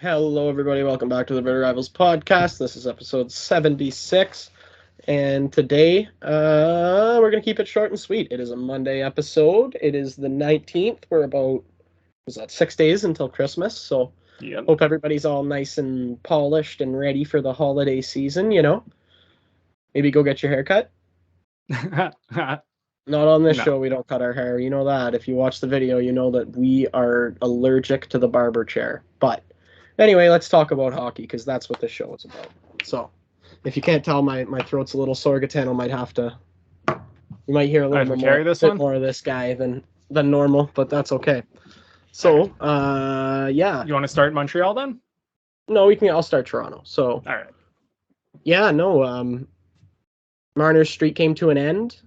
Hello, everybody. Welcome back to the Better Rivals podcast. This is episode 76, and today we're going to keep it short and sweet. It is a Monday episode. It is the 19th. We're about, 6 days until Christmas, so Hope everybody's all nice and polished and ready for the holiday season, Maybe go get your hair cut. Not on this show, we don't cut our hair. You know that. If you watch the video, you know that we are allergic to the barber chair. But anyway, let's talk about hockey, because that's what this show is about. So, if you can't tell, my throat's a little sore. Gitano might have to... You might hear a little bit more of this guy than normal, but that's okay. So, yeah. You want to start Montreal then? No, I'll start Toronto. So, all right. Yeah, no. Marners' streak came to an end.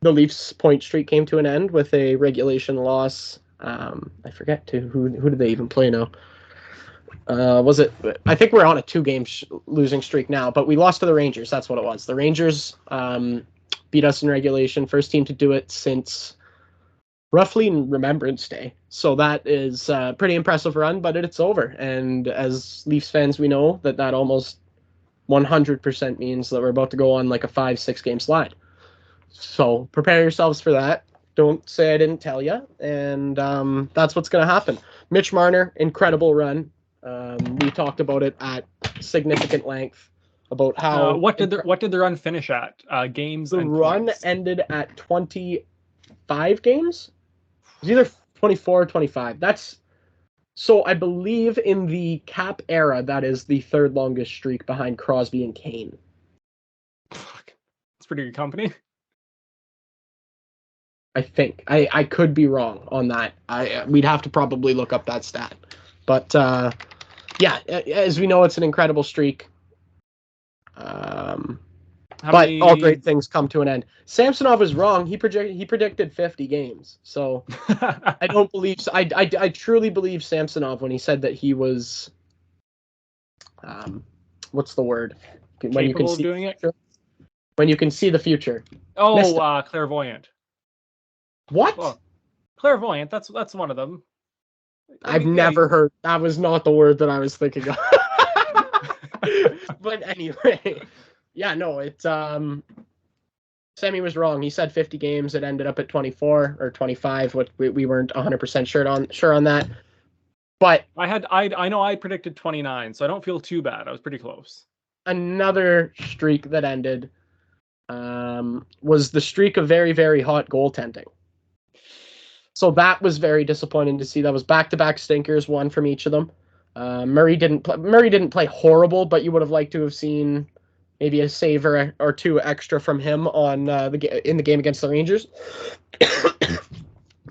The Leafs' point streak came to an end with a regulation loss. I forget who did they even play now? Was it? I think we're on a 2-game losing streak now, but we lost to the Rangers. That's what it was. The Rangers beat us in regulation. First team to do it since roughly Remembrance Day. So that is a pretty impressive run, but it's over. And as Leafs fans, we know that almost 100% means that we're about to go on like a 5-6 game slide. So prepare yourselves for that. Don't say I didn't tell you. And that's what's going to happen. Mitch Marner, incredible run. We talked about it at significant length about how... What did the run finish at? Games the and run points. Ended at 25 games? It was either 24 or 25. So I believe in the Cap era, that is the third longest streak behind Crosby and Kane. Fuck. It's pretty good company. I think. I could be wrong on that. We'd have to probably look up that stat. But, yeah, as we know, it's an incredible streak. All great things come to an end. Samsonov was wrong. He predicted 50 games. So I don't believe... I truly believe Samsonov when he said that he was... what's the word? When you can see doing it? When you can see the future. Oh, clairvoyant. What? Oh, clairvoyant. That's one of them. I've never heard. That was not the word that I was thinking of. But anyway, yeah, no, it's Sammy was wrong. He said 50 games. It ended up at 24 or 25. What we weren't 100% sure on that. But I know I predicted 29, so I don't feel too bad. I was pretty close. Another streak that ended was the streak of very, very hot goaltending. So that was very disappointing to see. That was back-to-back stinkers, one from each of them. Murray didn't play horrible, but you would have liked to have seen maybe a save or two extra from him on in the game against the Rangers.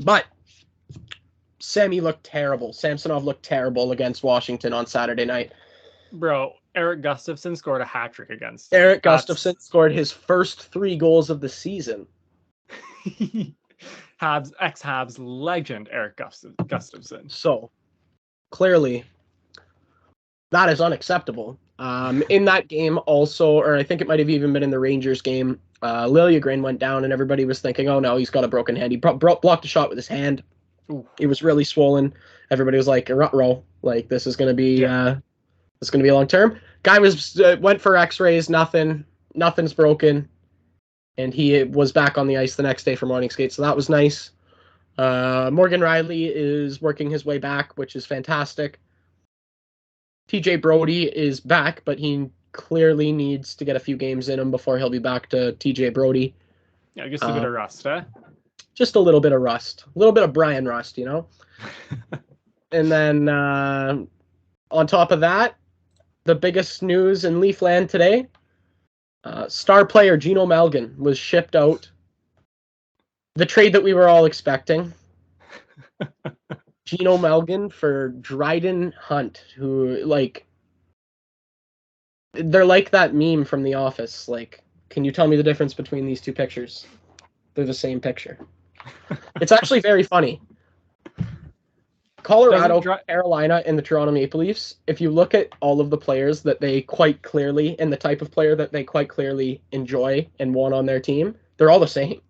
But Sammy looked terrible. Samsonov looked terrible against Washington on Saturday night. Bro, Erik Gustafsson scored a hat trick against. Gustafsson scored his first 3 goals of the season. Ex-Habs legend Erik Gustafsson. So, clearly, that is unacceptable. In that game also, or I think it might have even been in the Rangers game, Liljegren went down and everybody was thinking, oh no, he's got a broken hand. He blocked a shot with his hand. Ooh. It was really swollen. Everybody was like, rut-row. Like, this is going to be long term. Guy went for x-rays, nothing's broken. And he was back on the ice the next day for morning skate, so that was nice. Morgan Riley is working his way back, which is fantastic. TJ Brody is back, but he clearly needs to get a few games in him before he'll be back to TJ Brody. Yeah, just a bit of rust, huh? Just a little bit of rust. A little bit of Brian rust, And then on top of that, the biggest news in Leafland today, star player Gino Malgin was shipped out. The trade that we were all expecting. Gino Malgin for Dryden Hunt, who, they're like that meme from The Office. Can you tell me the difference between these two pictures? They're the same picture. It's actually very funny. Colorado, Carolina, and the Toronto Maple Leafs, if you look at all of the players that they quite clearly, and the type of player that they quite clearly enjoy and want on their team, they're all the same.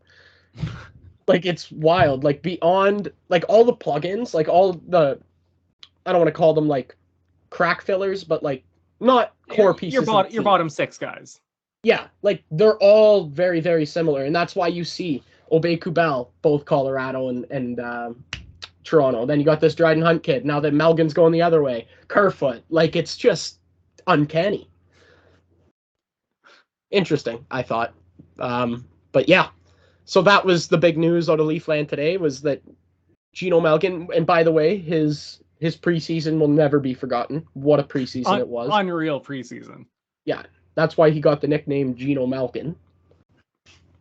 It's wild. Beyond, all the plugins, all the, I don't want to call them, crack fillers, but like not core pieces. Your bottom six guys. Yeah, like they're all very, very similar, and that's why you see Obey-Kubel, both Colorado and Toronto. Then you got this Dryden Hunt kid. Now that Melgen's going the other way, Kerfoot. Like it's just uncanny. Interesting, I thought. But yeah, so that was the big news out of Leafland today, was that Gino Melgen, and by the way, his preseason will never be forgotten. What a preseason it was. Unreal preseason. Yeah, that's why he got the nickname Gino Melgen.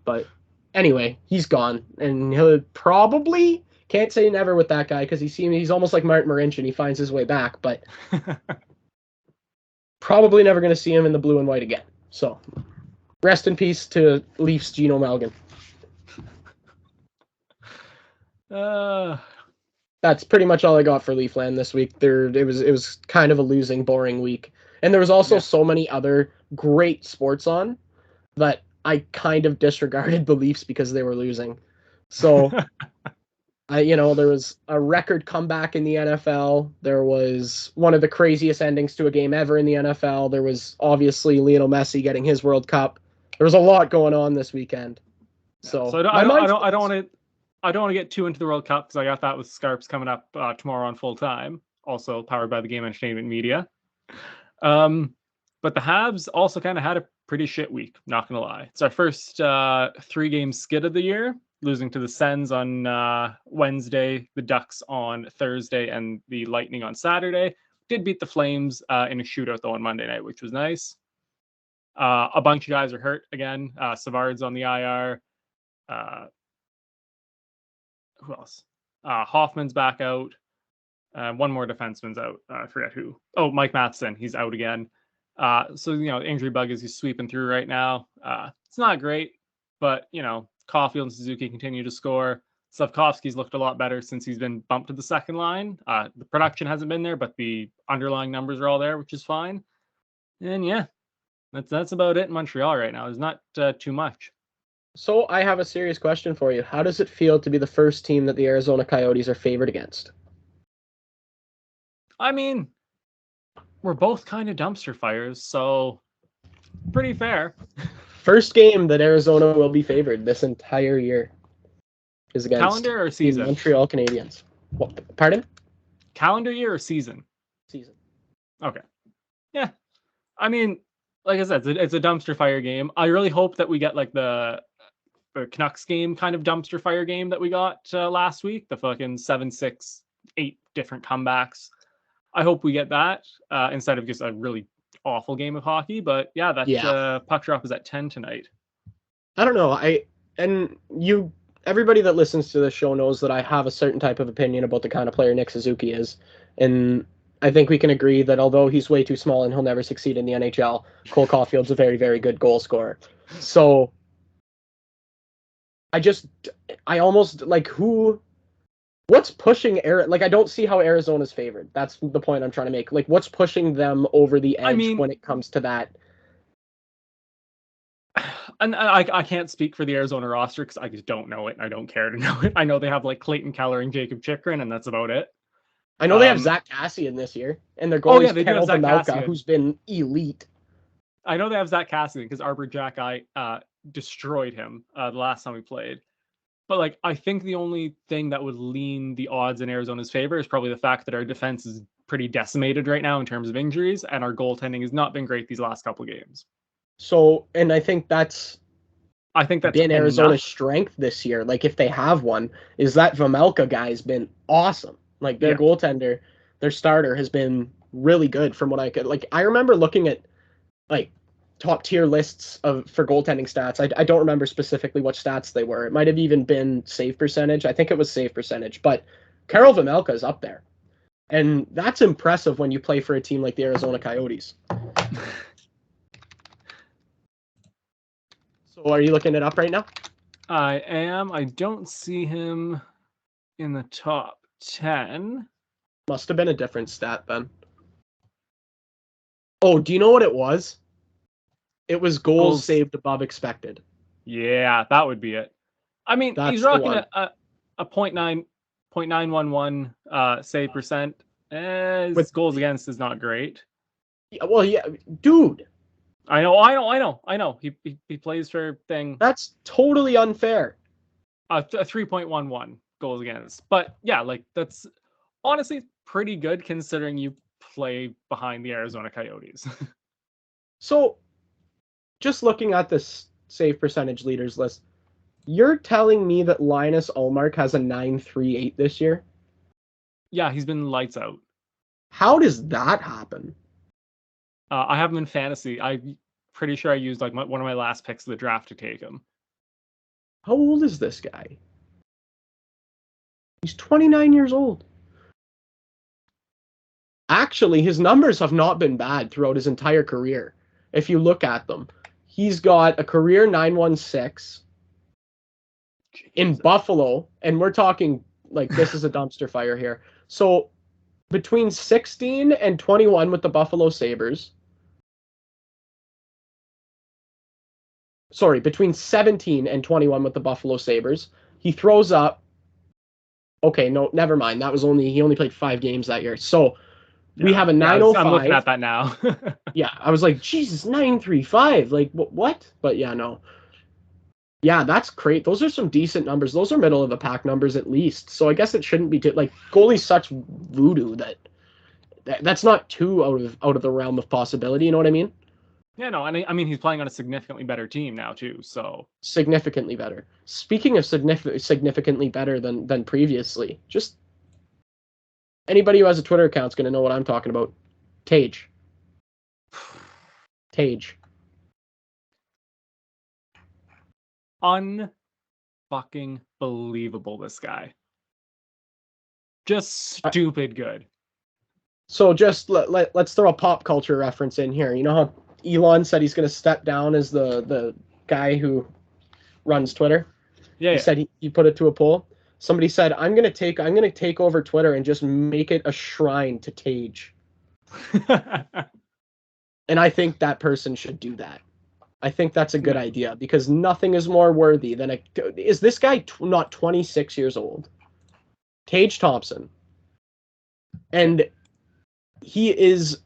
But anyway, he's gone, and he'll probably, can't say never with that guy, because he's almost like Martin Marincin. He finds his way back, but probably never going to see him in the blue and white again. So rest in peace to Leafs Gino Melgen. That's pretty much all I got for Leafland this week. It was kind of a losing, boring week. And there was also so many other great sports on that I kind of disregarded the Leafs because they were losing. So, there was a record comeback in the NFL. There was one of the craziest endings to a game ever in the NFL. There was obviously Lionel Messi getting his World Cup. There was a lot going on this weekend. So I don't want to get too into the World Cup because I got that with Scarps coming up tomorrow on Full Time, also powered by the Game Entertainment Media. But the Habs also kind of had a pretty shit week, not gonna lie. It's our first 3-game skid of the year, losing to the Sens on Wednesday, the Ducks on Thursday, and the Lightning on Saturday. Did beat the Flames in a shootout though on Monday night, which was nice. A bunch of guys are hurt again. Savard's on the IR. Who else? Hoffman's back out. One more defenseman's out. I forget who. Oh, Mike Matheson. He's out again. So, injury bug is sweeping through right now. It's not great, but, Caulfield and Suzuki continue to score. Slavkovsky's looked a lot better since he's been bumped to the second line. The production hasn't been there, but the underlying numbers are all there, which is fine. And yeah, that's about it in Montreal right now. There's not too much. So I have a serious question for you. How does it feel to be the first team that the Arizona Coyotes are favored against? I mean, we're both kind of dumpster fires, so pretty fair. First game that Arizona will be favored this entire year is against calendar or season? The Montreal Canadiens. What, pardon? Calendar year or season? Season. Okay. Yeah. I mean, like I said, it's a dumpster fire game. I really hope that we get like the Canucks game kind of dumpster fire game that we got last week. The fucking 7-6, 8 different comebacks. I hope we get that instead of just a really awful game of hockey. But yeah, that puck drop is at 10 tonight. I don't know. Everybody that listens to this show knows that I have a certain type of opinion about the kind of player Nick Suzuki is. And I think we can agree that although he's way too small and he'll never succeed in the NHL, Cole Caulfield's a very, very good goal scorer. So I almost like what's pushing I don't see how Arizona's favored. That's the point I'm trying to make. Like, what's pushing them over the edge when it comes to that? And I can't speak for the Arizona roster because I just don't know it and I don't care to know it. I know they have like Clayton Keller and Jacob Chychrun, and that's about it. I know they have Zach Kassian this year, and their goalie is Karel Vejmelka, who's been elite. I know they have Zach Kassian because Arbor Jack destroyed him the last time we played. But like, I think the only thing that would lean the odds in Arizona's favor is probably the fact that our defense is pretty decimated right now in terms of injuries, and our goaltending has not been great these last couple games. So, and I think that's been Arizona's enough. Strength this year. Like, if they have one, is that Vejmelka guy's been awesome. Like, their goaltender, their starter has been really good from what I could. Like, I remember looking at like top tier lists for goaltending stats. I don't remember specifically what stats they were. It might have even been save percentage. I think it was save percentage, but Karel Vejmelka is up there. And that's impressive when you play for a team like the Arizona Coyotes. So are you looking it up right now? I am. I don't see him in the top 10. Must have been a different stat then. Oh, do you know what it was? It was goals saved above expected. Yeah, that would be it. I mean, he's rocking a .911 save percent, His goals against is not great. Well, yeah, dude. I know. He plays for thing. That's totally unfair. A 3.11 goals against. But yeah, like that's honestly pretty good considering you play behind the Arizona Coyotes. So, just looking at this save percentage leaders list, you're telling me that Linus Ullmark has a 938 this year? Yeah, he's been lights out. How does that happen? I have him in fantasy. I'm pretty sure I used like one of my last picks of the draft to take him. How old is this guy? He's 29 years old. Actually, his numbers have not been bad throughout his entire career. If you look at them, he's got a career 916 in Buffalo, and we're talking like this is a dumpster fire here. So between 16 and 21 with the Buffalo Sabres. Sorry, between 17 and 21 with the Buffalo Sabres, he throws up. Okay, no, never mind. That was he only played 5 games that year. So we have a 905. I'm looking at that now. Yeah, I was like, Jesus, 935. Like, what? But yeah, no. Yeah, that's great. Those are some decent numbers. Those are middle of the pack numbers at least. So I guess it shouldn't be like goalie's such voodoo that's not too out of the realm of possibility. You know what I mean? Yeah, no, and I mean he's playing on a significantly better team now too. So significantly better. Speaking of significantly better than previously, just anybody who has a Twitter account is going to know what I'm talking about. Tage. Unfucking believable, this guy. Just stupid good. So just let's throw a pop culture reference in here. You know how Elon said he's going to step down as the guy who runs Twitter? Yeah. He said he put it to a poll. Somebody said, I'm going to take over Twitter and just make it a shrine to Tage. And I think that person should do that. I think that's a good idea because nothing is more worthy than is this guy not 26 years old? Tage Thompson. And he is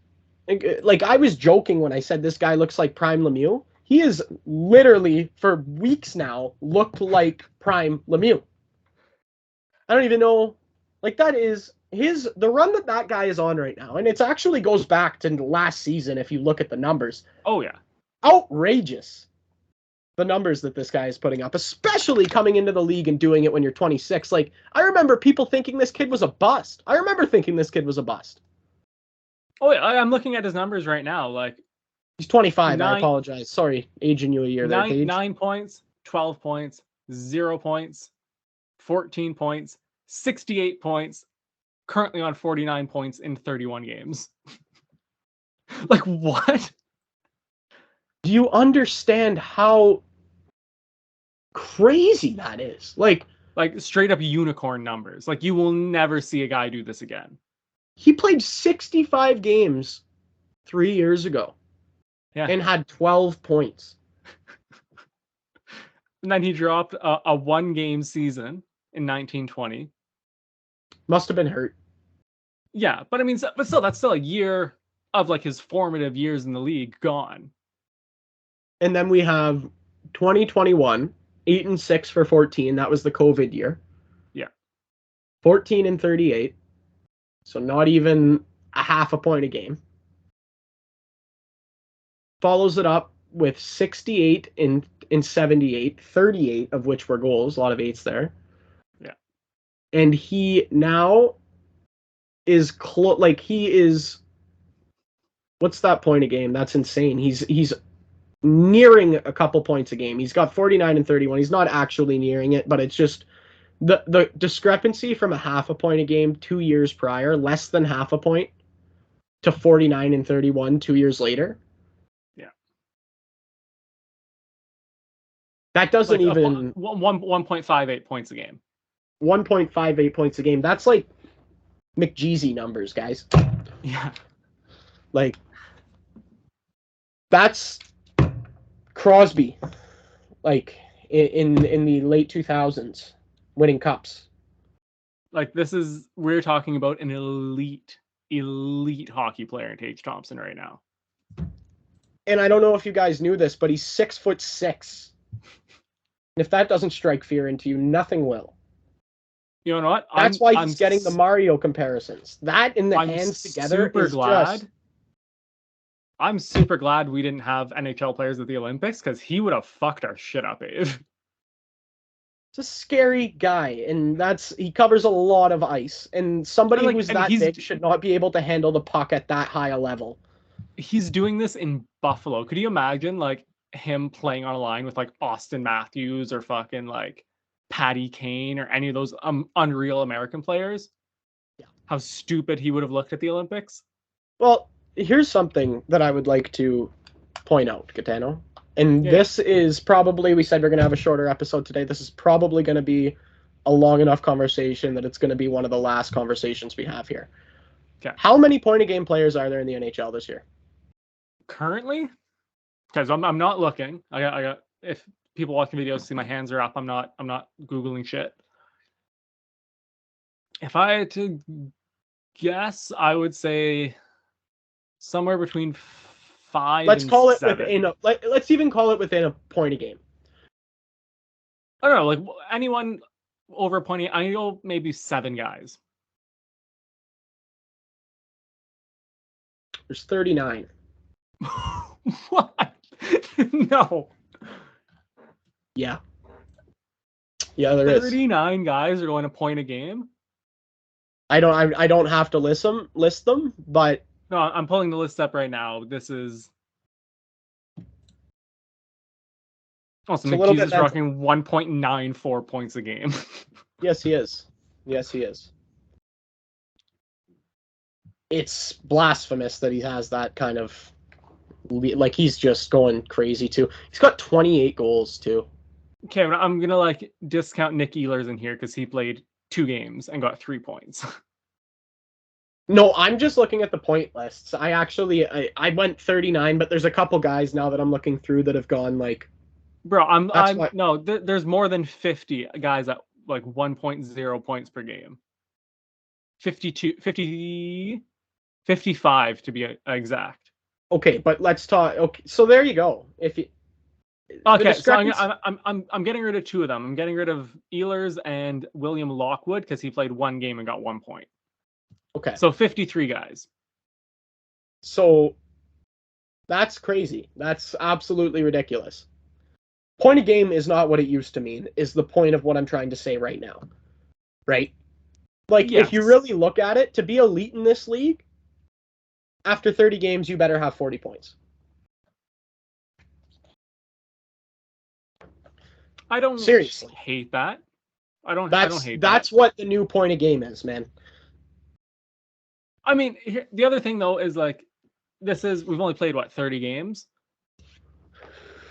like, I was joking when I said this guy looks like Prime Lemieux. He is literally for weeks now looked like Prime Lemieux. I don't even know, like that is the run that guy is on right now, and it actually goes back to last season if you look at the numbers. Oh yeah. Outrageous. The numbers that this guy is putting up, especially coming into the league and doing it when you're 26. Like, I remember people thinking this kid was a bust. Oh yeah, I'm looking at his numbers right now. Like, he's 25. I apologize. Sorry, aging you a year there, Tage. 9 points, 12 points, 0 points, 14 points, 68 points, currently on 49 points in 31 games. Like, what? Do you understand how crazy that is? Like straight up unicorn numbers. Like, you will never see a guy do this again. He played 65 games 3 years ago. Yeah. And had 12 points. And then he dropped a 1-game season in 1920. Must have been hurt. Yeah, but I mean, but still, that's still a year of like his formative years in the league gone. And then we have 2021, 8-6 for 14. That was the COVID year. Yeah. 14-38. So not even a half a point a game. Follows it up with 68 in 78, 38 of which were goals, a lot of 8s there. Yeah. And he now is what's that point a game? That's insane. He's nearing a couple points a game. He's got 49 and 31. He's not actually nearing it, but it's just the discrepancy from a half a point a game 2 years prior, less than half a point, to 49 and 31 2 years later. Yeah. That doesn't like even 1.58 points a game. 1.58 points a game. That's like McJeezy numbers, guys. Yeah. Like, that's Crosby, like in the late 2000s, winning cups. Like, we're talking about an elite elite hockey player in Tage Thompson right now. And I don't know if you guys knew this, but he's 6'6". And if that doesn't strike fear into you, nothing will. You know what? That's why he's getting the Mario comparisons. That and the hands together is just... I'm super glad we didn't have NHL players at the Olympics, because he would have fucked our shit up, Ave. It's a scary guy, and he covers a lot of ice. And somebody who's that big should not be able to handle the puck at that high a level. He's doing this in Buffalo. Could you imagine like him playing on a line with like Austin Matthews or fucking like Patty Kane or any of those unreal American players? Yeah. How stupid he would have looked at the Olympics. Well, here's something that I would like to point out, Gitano. And this is probably, we said we're going to have a shorter episode today. This is probably going to be a long enough conversation that it's going to be one of the last conversations we have here. Okay. How many point-a-game players are there in the NHL this year? Currently? Because I'm not looking. I got if people watching videos see my hands are up, I'm not Googling shit. If I had to guess, I would say somewhere between 5 let's and call it 7. within let's even call it within a point a game. I don't know, like anyone over a point. I know maybe 7 guys. There's 39. What? No. Yeah. Yeah, there is. 39 guys are going to point a game. I don't have to list them, but no, I'm pulling the list up right now. This is also McGee's is rocking 1.94 points a game. Yes, he is. Yes, he is. It's blasphemous that he has that kind of, like, he's just going crazy too. He's got 28 goals too. Okay, I'm gonna like discount Nick Ehlers in here because he played 2 games and got 3 points. No, I'm just looking at the point lists. I went 39, but there's a couple guys now that I'm looking through that have gone like. Bro, there's more than 50 guys at like 1.0 points per game. 55 to be exact. Okay, but let's talk. Okay, so there you go. Okay, so I'm getting rid of 2 of them. I'm getting rid of Ehlers and William Lockwood because he played 1 game and got 1 point. Okay. So 53 guys. So that's crazy. That's absolutely ridiculous. Point a game is not what it used to mean, is the point of what I'm trying to say right now. Right? Like, yes. If you really look at it, to be elite in this league, after 30 games, you better have 40 points. I don't seriously hate that. I don't hate that. That's what the new point a game is, man. I mean, the other thing though is like, we've only played 30 games.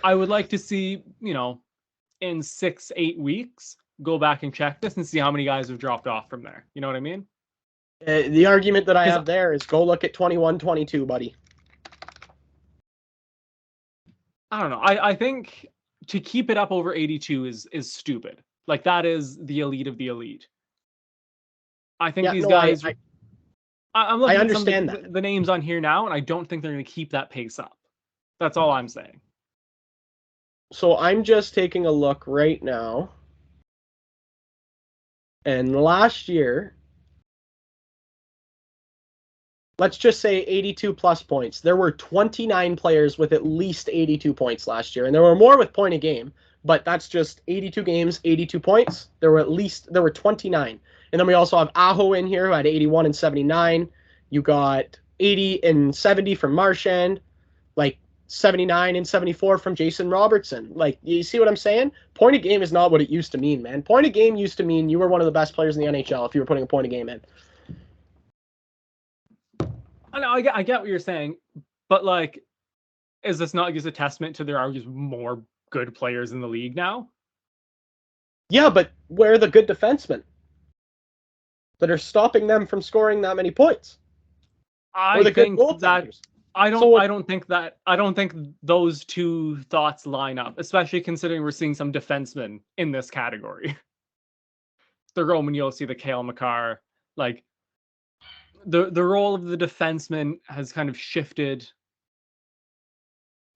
I would like to see, in 6-8 weeks, go back and check this and see how many guys have dropped off from there. You know what I mean? The argument that I have there is go look at 21-22, buddy. I don't know. I think to keep it up over 82 is stupid. Like, that is the elite of the elite. I think these guys. I'm looking at some of the names on here now, and I don't think they're going to keep that pace up. That's all I'm saying. So I'm just taking a look right now. And last year, let's just say 82 plus points. There were 29 players with at least 82 points last year. And there were more with point a game, but that's just 82 games, 82 points. There were 29. And then we also have Aho in here who had 81 and 79. You got 80 and 70 from Marchand, like 79 and 74 from Jason Robertson. Like, you see what I'm saying? Point a game is not what it used to mean, man. Point a game used to mean you were one of the best players in the NHL if you were putting a point a game in. I know, I get what you're saying, but like, is this not just a testament to there are just more good players in the league now? Yeah, but where are the good defensemen that are stopping them from scoring that many points? I don't think those two thoughts line up, especially considering we're seeing some defensemen in this category. The Roman Yossi, the Cale Makar, like the role of the defenseman has kind of shifted.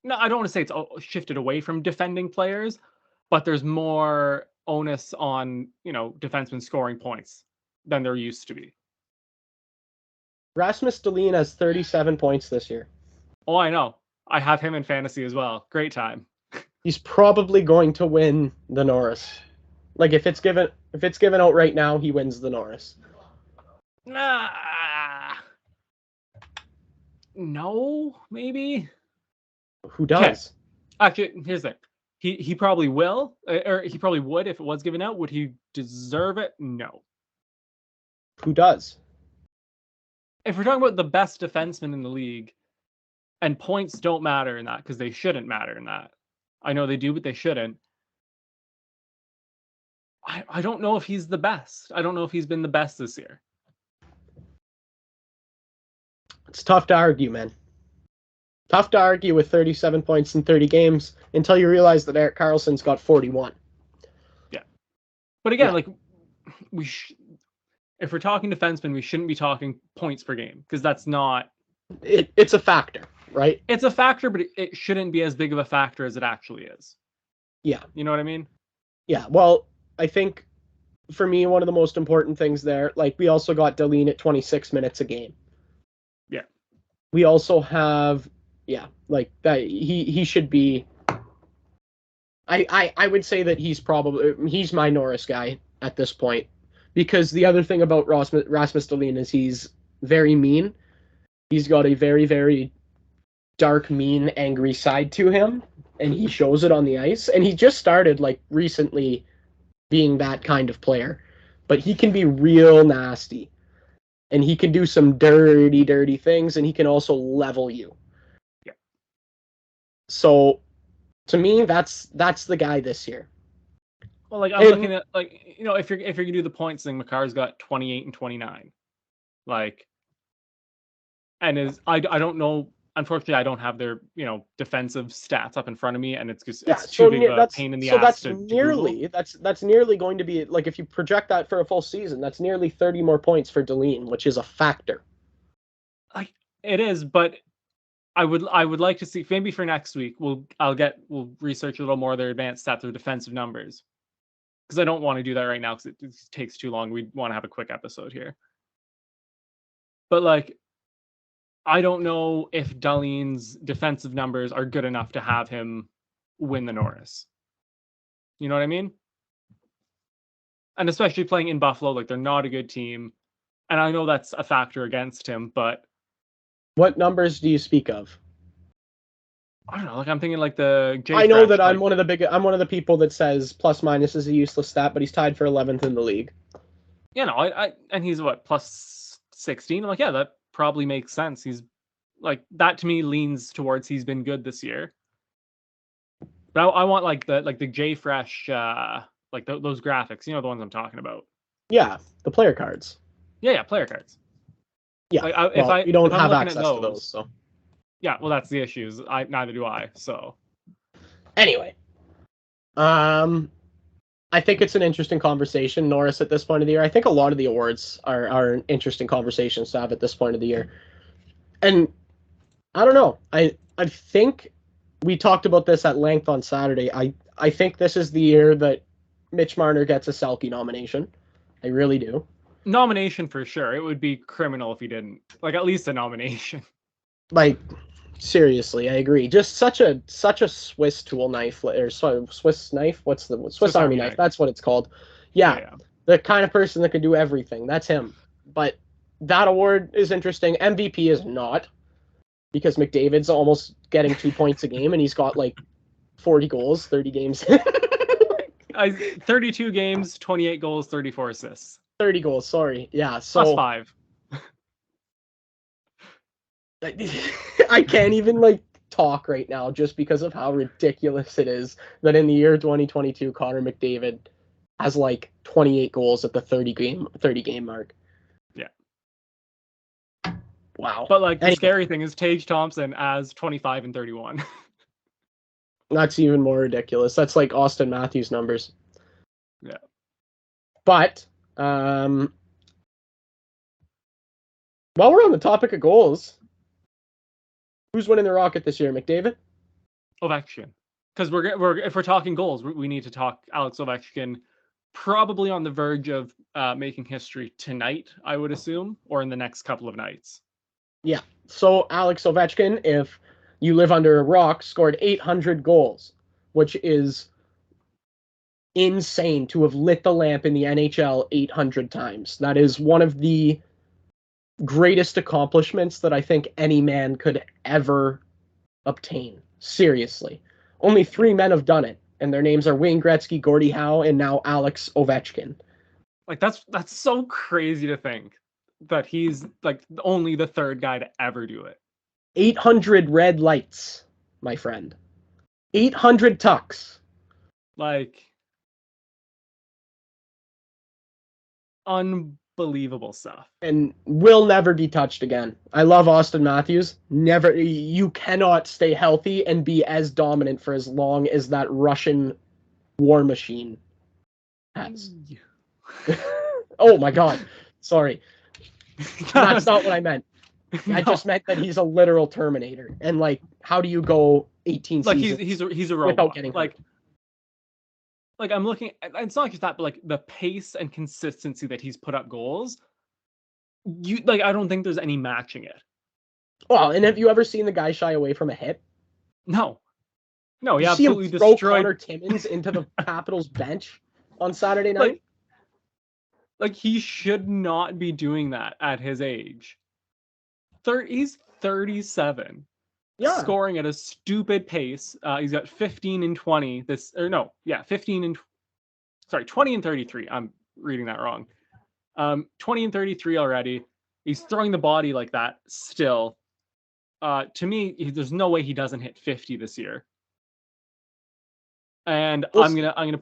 No, I don't want to say it's shifted away from defending players, but there's more onus on, defensemen scoring points than there used to be. Rasmus Dahlin has 37 points this year. Oh, I know. I have him in fantasy as well. Great time. He's probably going to win the Norris. Like if it's given out right now, he wins the Norris. No, maybe. Who does? Actually, here's the thing. He probably will, or he probably would if it was given out. Would he deserve it? No. Who does? If we're talking about the best defenseman in the league, and points don't matter in that because they shouldn't matter in that. I know they do, but they shouldn't. I don't know if he's the best. I don't know if he's been the best this year. It's tough to argue, man. Tough to argue with 37 points in 30 games until you realize that Erik Karlsson's got 41. Yeah. But again, like if we're talking defensemen, we shouldn't be talking points per game because that's not... It's a factor, right? It's a factor, but it shouldn't be as big of a factor as it actually is. Yeah. You know what I mean? Yeah. Well, I think for me, one of the most important things there, like we also got Dahlin at 26 minutes a game. Yeah. We also have, like that. He should be. I would say that he's my Norris guy at this point, because the other thing about Rasmus Dahlin is he's very mean. He's got a very, very dark, mean, angry side to him, and he shows it on the ice. And he just started like recently being that kind of player, but he can be real nasty, and he can do some dirty, dirty things, and he can also level you. Yeah. So, to me, that's the guy this year. Well, like I'm looking at if you're gonna do the points thing, Makar's got 28 and 29, like, and I don't know. Unfortunately, I don't have their defensive stats up in front of me, and it's just it's too big of a pain in the ass. So that's nearly going to be, like, if you project that for a full season, that's nearly 30 more points for Dahlin, which is a factor. Like it is, but I would like to see, maybe for next week we'll research a little more of their advanced stats or defensive numbers, because I don't want to do that right now because it takes too long. We want to have a quick episode here, but like, I don't know if Dahlin's defensive numbers are good enough to have him win the Norris. You know what I mean? And especially playing in Buffalo, like, they're not a good team. And I know that's a factor against him, but... What numbers do you speak of? I don't know, like, I'm thinking like the... I know that I'm one of the people that says plus minus is a useless stat, but he's tied for 11th in the league. Yeah, no, and he's what, plus 16? I'm like, yeah, that probably makes sense. He's like, that to me leans towards he's been good this year. But I want like the JFresh like those graphics, the ones I'm talking about. Yeah, the player cards. Yeah, player cards. Yeah, like, we don't have access to those, so. Yeah, well, that's the issues. Neither do I. So anyway, I think it's an interesting conversation, Norris, at this point of the year. I think a lot of the awards are interesting conversations to have at this point of the year. And I don't know. I think we talked about this at length on Saturday. I think this is the year that Mitch Marner gets a Selke nomination. I really do. Nomination for sure. It would be criminal if he didn't. Like, at least a nomination. Like, seriously, I agree. Just such a Swiss tool knife, or Swiss knife. What's the Swiss Army knife? That's what it's called. Yeah, the kind of person that can do everything. That's him. But that award is interesting. MVP is not, because McDavid's almost getting 2 points a game, and he's got like 40 goals, 30 games. 32 games, 28 goals, 34 assists. 30 goals. Sorry. Yeah. So plus 5. I can't even like talk right now just because of how ridiculous it is that in the year 2022, Connor McDavid has like 28 goals at the 30 game mark. Yeah. Wow. But like, the scary thing is Tage Thompson as 25 and 31. That's even more ridiculous. That's like Austin Matthews numbers. Yeah. But While we're on the topic of goals, who's winning the Rocket this year, McDavid? Ovechkin. Because if we're talking goals, we need to talk Alex Ovechkin, probably on the verge of making history tonight, I would assume, or in the next couple of nights. Yeah. So Alex Ovechkin, if you live under a rock, scored 800 goals, which is insane to have lit the lamp in the NHL 800 times. That is one of the greatest accomplishments that I think any man could ever obtain. Seriously. Only 3 men have done it, and their names are Wayne Gretzky, Gordie Howe, and now Alex Ovechkin. Like that's so crazy to think that he's like only the third guy to ever do it. 800 red lights, my friend. 800 tucks. Like unbelievable stuff. And will never be touched again. I love Austin Matthews. Never. You cannot stay healthy and be as dominant for as long as that Russian war machine has. Oh my God. Sorry. That's not what I meant. I just meant that he's a literal Terminator. And like, how do you go 18 like seasons he's a robot. without getting like I'm looking, it's not just that, but like the pace and consistency that he's put up goals, I don't think there's any matching it. Well, and have you ever seen the guy shy away from a hit? No, he you absolutely see him throw destroyed Connor Timmins into the Capitals bench on Saturday night. Like he should not be doing that at his age. He's 37. Yeah. Scoring at a stupid pace. He's got 15 and 20 20 and 33. I'm reading that wrong. 20 and 33 already. He's throwing the body like that still. To me, there's no way he doesn't hit 50 this year. And I'm gonna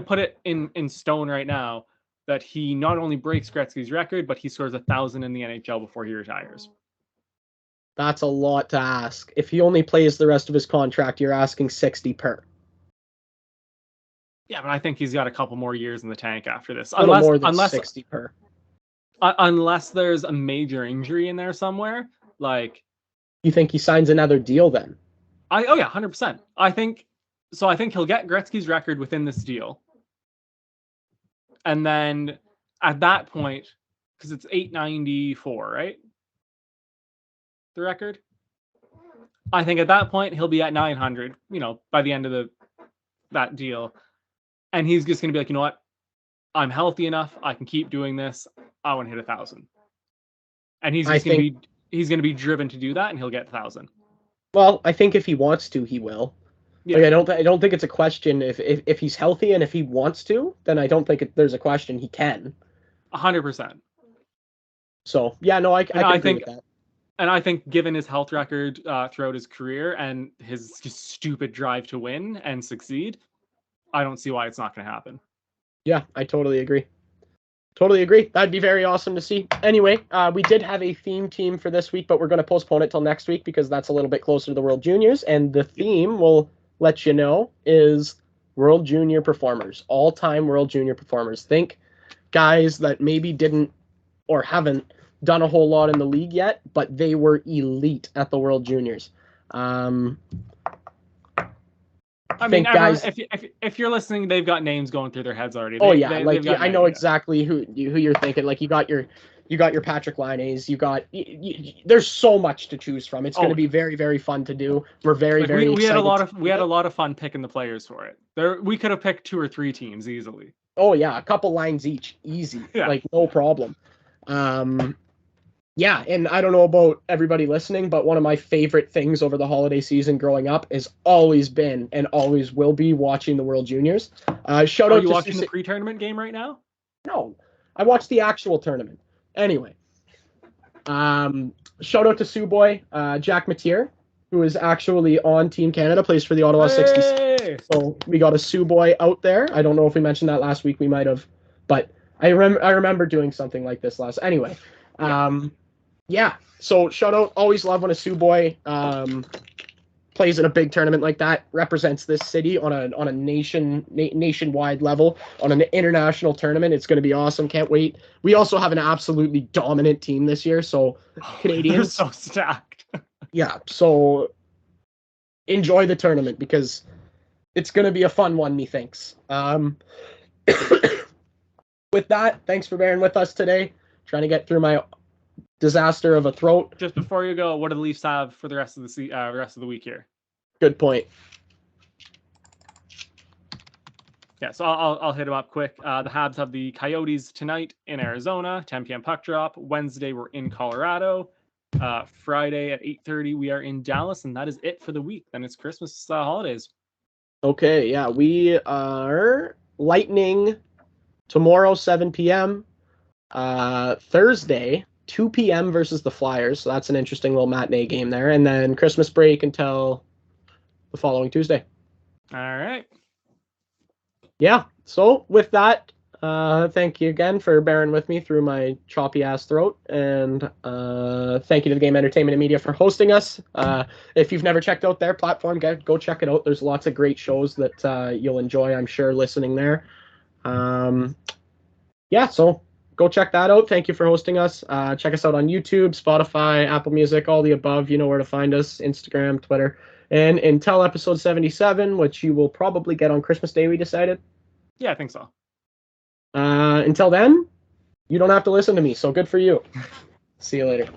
put it in stone right now that he not only breaks Gretzky's record, but he scores 1,000 in the NHL before he retires. That's a lot to ask. If he only plays the rest of his contract, you're asking 60 per. Yeah, but I think he's got a couple more years in the tank after this. A little more than 60 per. Unless there's a major injury in there somewhere. Like, you think he signs another deal then? 100%. I think he'll get Gretzky's record within this deal. And then at that point, because it's 894, right? The record. I think at that point he'll be at 900, by the end of that deal. And he's just going to be like, you know what? I'm healthy enough. I can keep doing this. I want to hit 1,000. And he's going to be driven to do that, and he'll get 1,000. Well, I think if he wants to, he will. Yeah. Like, I don't think it's a question if he's healthy and if he wants to, then I don't think there's a question he can. 100%. So yeah, no, I can agree with that. And I think given his health record throughout his career and his just stupid drive to win and succeed, I don't see why it's not going to happen. Yeah, I totally agree. That'd be very awesome to see. Anyway, we did have a theme team for this week, but we're going to postpone it till next week because that's a little bit closer to the World Juniors. And the theme, we'll let you know, is World Junior performers, all-time World Junior performers. Think guys that maybe didn't or haven't done a whole lot in the league yet, but they were elite at the World Juniors. I mean, guys, if you're listening, they've got names going through their heads already. I know exactly who you're thinking. Like you got your Patrick Laine's. There's so much to choose from. It's going to be very, very fun to do. We're very excited. We had a lot of fun picking the players for it. We could have picked 2 or 3 teams easily. Oh yeah, a couple lines each, easy, like no problem. Yeah, and I don't know about everybody listening, but one of my favorite things over the holiday season growing up has always been and always will be watching the World Juniors. Shout out Are you watching the pre-tournament game right now? No, I watched the actual tournament. Anyway, shout out to Sioux Boy, Jack Mateer, who is actually on Team Canada, plays for the Ottawa 66. So we got a Sioux Boy out there. I don't know if we mentioned that last week. We might have, but I remember doing something like this last. Anyway, yeah. So shout out. Always love when a Sioux Boy plays in a big tournament like that, represents this city on a nationwide level, on an international tournament. It's going to be awesome. Can't wait. We also have an absolutely dominant team this year, so Canadians, they're so stacked. yeah. So enjoy the tournament because it's going to be a fun one, methinks. With that, thanks for bearing with us today. Trying to get through my disaster of a throat. Just before you go, what do the Leafs have for the rest of the week here? Good point. Yeah, so I'll hit them up quick. The Habs have the Coyotes tonight in Arizona, 10 p.m. puck drop. Wednesday we're in Colorado. Friday at 8:30 we are in Dallas, and that is it for the week. Then it's Christmas holidays. Okay, yeah, we are Lightning tomorrow 7 p.m. Thursday 2 p.m. versus the Flyers. So that's an interesting little matinee game there, and then Christmas break until the following Tuesday. All right. Yeah, so with that, thank you again for bearing with me through my choppy ass throat, and thank you to the Game Entertainment and Media for hosting us. If you've never checked out their platform, go check it out. There's lots of great shows that you'll enjoy, I'm sure, listening there. Yeah, so go check that out. Thank you for hosting us. Check us out on YouTube, Spotify, Apple Music, all the above. You know where to find us, Instagram, Twitter. And until episode 77, which you will probably get on Christmas Day, we decided. Yeah, I think so. Until then, you don't have to listen to me, so good for you. See you later.